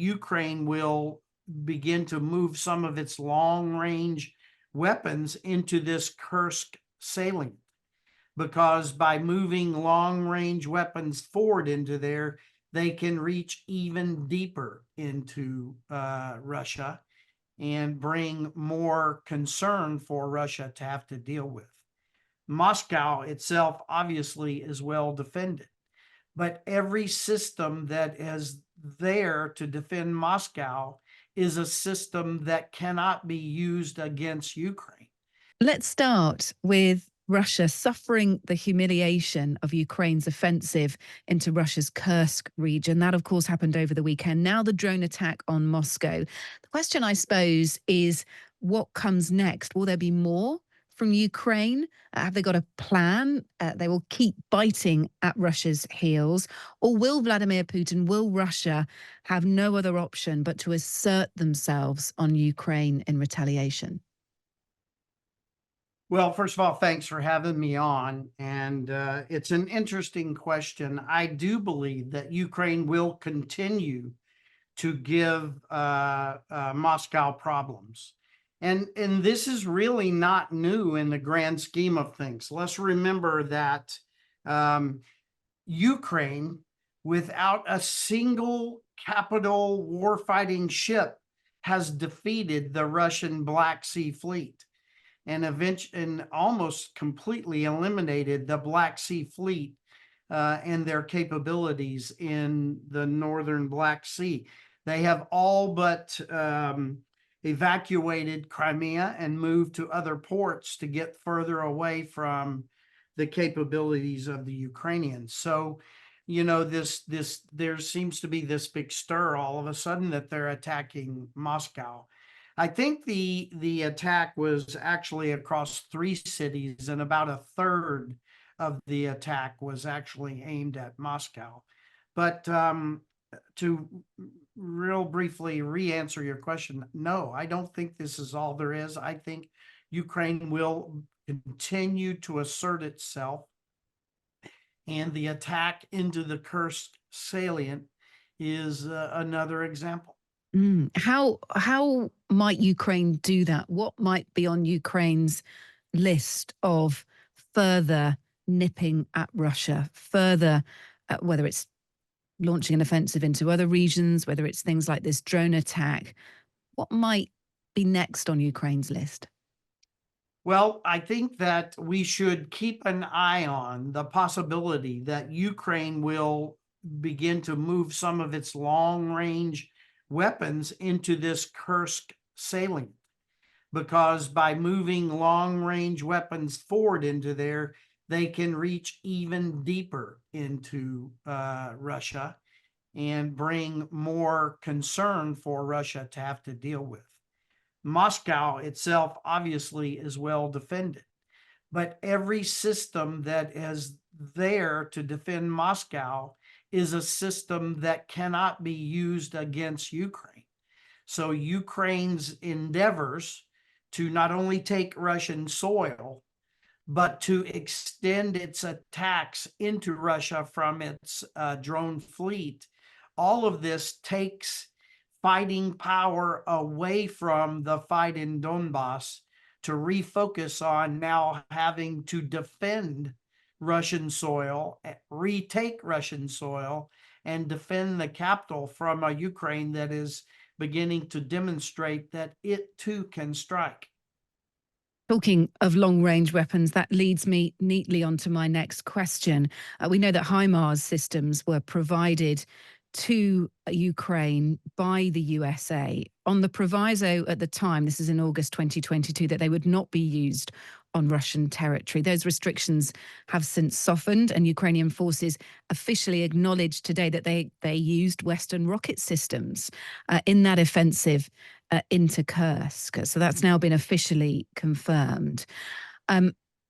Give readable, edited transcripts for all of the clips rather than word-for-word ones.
Ukraine will begin to move some of its long-range weapons into this Kursk salient, because by moving long-range weapons forward into there, they can reach even deeper into Russia and bring more concern for Russia to have to deal with. Moscow itself obviously is well defended, but every system that is there to defend Moscow is a system that cannot be used against Ukraine. Let's start with Russia suffering the humiliation of Ukraine's offensive into Russia's Kursk region. That, of course, happened over the weekend. Now the drone attack on Moscow. The question, I suppose, is what comes next? Will there be more from Ukraine? Have they got a plan? They will keep biting at Russia's heels? Or will Vladimir Putin, will Russia have no other option but to assert themselves on Ukraine in retaliation? Well, first of all, thanks for having me on. And it's an interesting question. I do believe that Ukraine will continue to give Moscow problems. And this is really not new in the grand scheme of things. Let's remember that Ukraine, without a single capital warfighting ship, has defeated the Russian Black Sea Fleet and almost completely eliminated the Black Sea Fleet and their capabilities in the northern Black Sea. They have all but evacuated Crimea and moved to other ports to get further away from the capabilities of the Ukrainians. So, you know, there seems to be this big stir all of a sudden that they're attacking Moscow. I think the attack was actually across 3 cities, and about a third of the attack was actually aimed at Moscow. But to real briefly re-answer your question, no, I don't think this is all there is. I think Ukraine will continue to assert itself, and the attack into the Kursk salient is another example. How might Ukraine do that? What might be on Ukraine's list of further nipping at Russia, further, whether it's launching an offensive into other regions, whether it's things like this drone attack? What might be next on Ukraine's list? Well, I think that we should keep an eye on the possibility that Ukraine will begin to move some of its long-range weapons into this Kursk salient, because by moving long-range weapons forward into there, they can reach even deeper into Russia and bring more concern for Russia to have to deal with. Moscow itself obviously is well defended, but every system that is there to defend Moscow is a system that cannot be used against Ukraine. So Ukraine's endeavors to not only take Russian soil, but to extend its attacks into Russia from its drone fleet, all of this takes fighting power away from the fight in Donbas to refocus on now having to defend Russian soil, retake Russian soil, and defend the capital from a Ukraine that is beginning to demonstrate that it too can strike. Talking of long-range weapons, that leads me neatly onto my next question. We know that HIMARS systems were provided to Ukraine by the USA on the proviso at the time, this is in August 2022, that they would not be used on Russian territory. Those restrictions have since softened, and Ukrainian forces officially acknowledged today that they used Western rocket systems in that offensive into Kursk. So that's now been officially confirmed.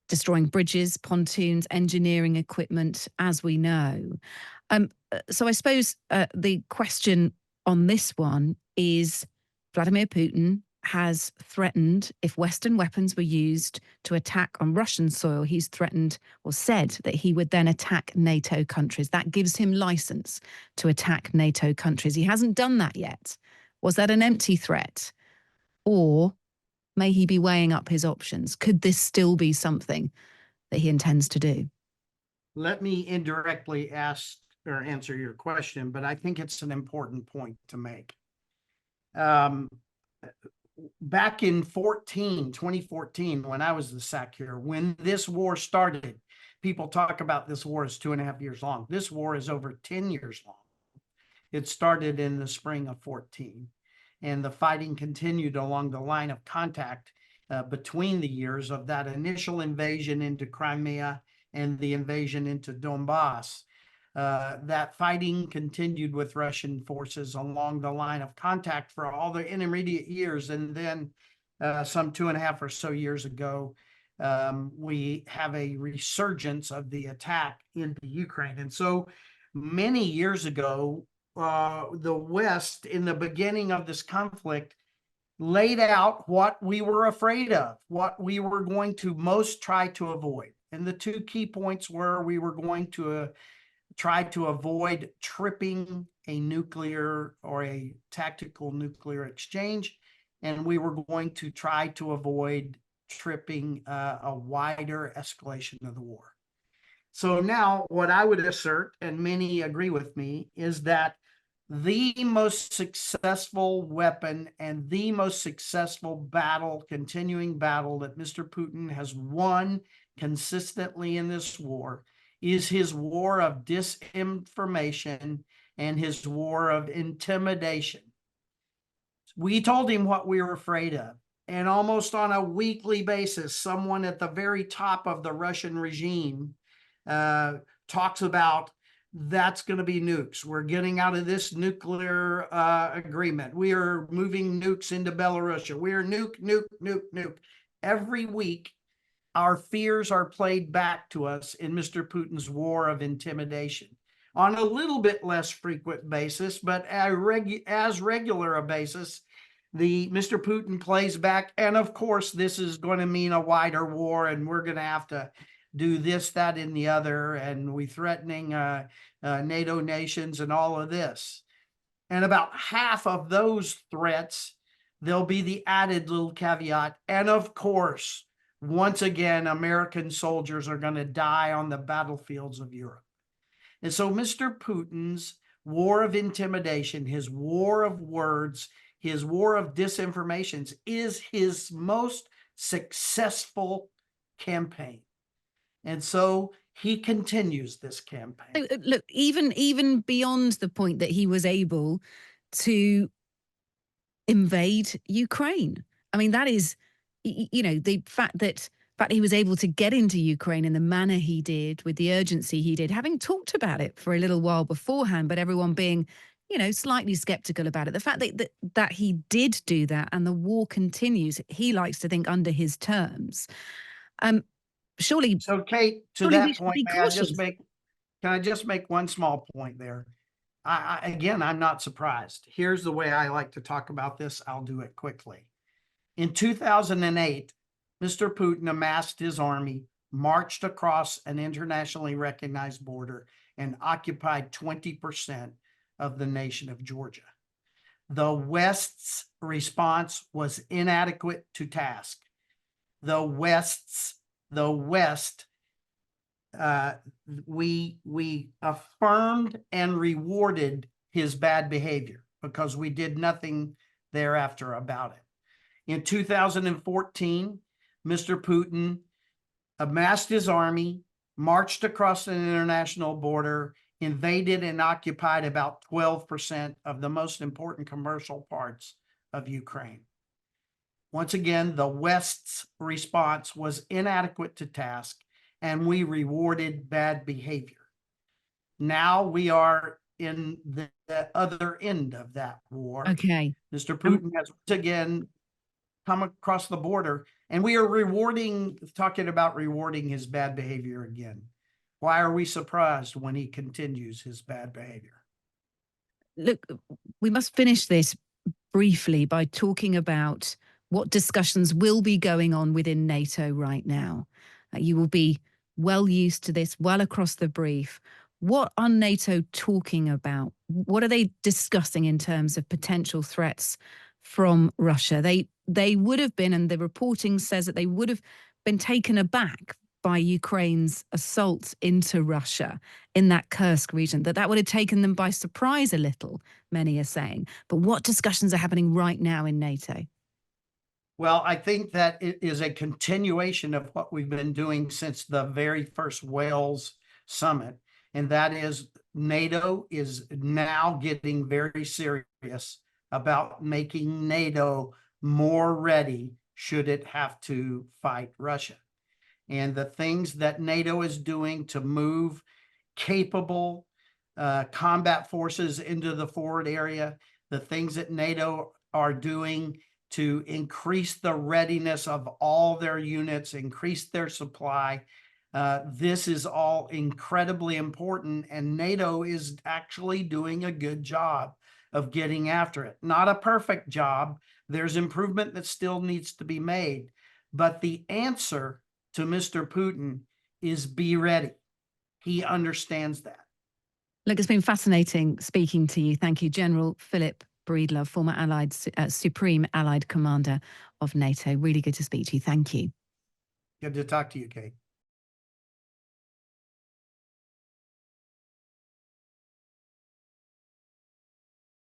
Destroying bridges, pontoons, engineering equipment, as we know. So I suppose the question on this one is Vladimir Putin has threatened, if Western weapons were used to attack on Russian soil, he's threatened or said that he would then attack NATO countries. That gives him license to attack NATO countries. He hasn't done that yet. Was that an empty threat? Or may he be weighing up his options? Could this still be something that he intends to do? Let me indirectly ask or answer your question, but I think it's an important point to make. Back in 2014, when I was the SACEUR, when this war started, people talk about this war as 2.5 years long. This war is over 10 years long. It started in the spring of 14, and the fighting continued along the line of contact between the years of that initial invasion into Crimea and the invasion into Donbas. That fighting continued with Russian forces along the line of contact for all the intermediate years. And then some 2.5 or so years ago, we have a resurgence of the attack into Ukraine. And so many years ago, the West, in the beginning of this conflict, laid out what we were afraid of, what we were going to most try to avoid. And the two key points were we were going to try to avoid tripping a nuclear or a tactical nuclear exchange, and we were going to try to avoid tripping a wider escalation of the war. So now what I would assert, and many agree with me, is that the most successful weapon and the most successful battle, continuing battle that Mr. Putin has won consistently in this war is his war of disinformation and his war of intimidation. We told him what we were afraid of. And almost on a weekly basis, someone at the very top of the Russian regime talks about that's going to be nukes. We're getting out of this nuclear agreement. We are moving nukes into Belarus. We're nuke. Every week, our fears are played back to us in Mr. Putin's war of intimidation on a little bit less frequent basis, but as regular a basis, Mr. Putin plays back. And of course, this is going to mean a wider war, and we're going to have to do this, that, and the other, and we threatening NATO nations and all of this. And about half of those threats, there'll be the added little caveat. And of course, once again, American soldiers are going to die on the battlefields of Europe. And so Mr. Putin's war of intimidation, his war of words, his war of disinformation is his most successful campaign. And so he continues this campaign. Look, even beyond the point that he was able to invade Ukraine. I mean, that is, the fact that he was able to get into Ukraine in the manner he did, with the urgency he did, having talked about it for a little while beforehand, but everyone being, slightly skeptical about it. The fact that he did do that and the war continues, he likes to think under his terms. Surely. So, Kate, to that point, can I just make one small point there? Again, I'm not surprised. Here's the way I like to talk about this. I'll do it quickly. In 2008, Mr. Putin amassed his army, marched across an internationally recognized border, and occupied 20% of the nation of Georgia. The West's response was inadequate to task. The West, we affirmed and rewarded his bad behavior because we did nothing thereafter about it. In 2014, Mr. Putin amassed his army, marched across an international border, invaded and occupied about 12% of the most important commercial parts of Ukraine. Once again, the West's response was inadequate to task, and we rewarded bad behavior. Now we are in the other end of that war. Okay. Mr. Putin has once again come across the border, and we are talking about rewarding his bad behavior again. Why are we surprised when he continues his bad behavior? Look, we must finish this briefly by talking about what discussions will be going on within NATO right now. You will be well used to this, well across the brief. What are NATO talking about? What are they discussing in terms of potential threats from Russia? They would have been, and the reporting says that they would have been taken aback by Ukraine's assault into Russia in that Kursk region, that would have taken them by surprise a little, many are saying. But what discussions are happening right now in NATO? Well, I think that it is a continuation of what we've been doing since the very first Wales summit. And that is NATO is now getting very serious about making NATO more ready should it have to fight Russia. And the things that NATO is doing to move capable combat forces into the forward area, the things that NATO are doing to increase the readiness of all their units, increase their supply. This is all incredibly important, and NATO is actually doing a good job of getting after it. Not a perfect job. There's improvement that still needs to be made. But the answer to Mr. Putin is be ready. He understands that. Look, it's been fascinating speaking to you. Thank you, General Philip Breedlove, former Supreme Allied Commander of NATO. Really good to speak to you. Thank you. Good to talk to you, Kate.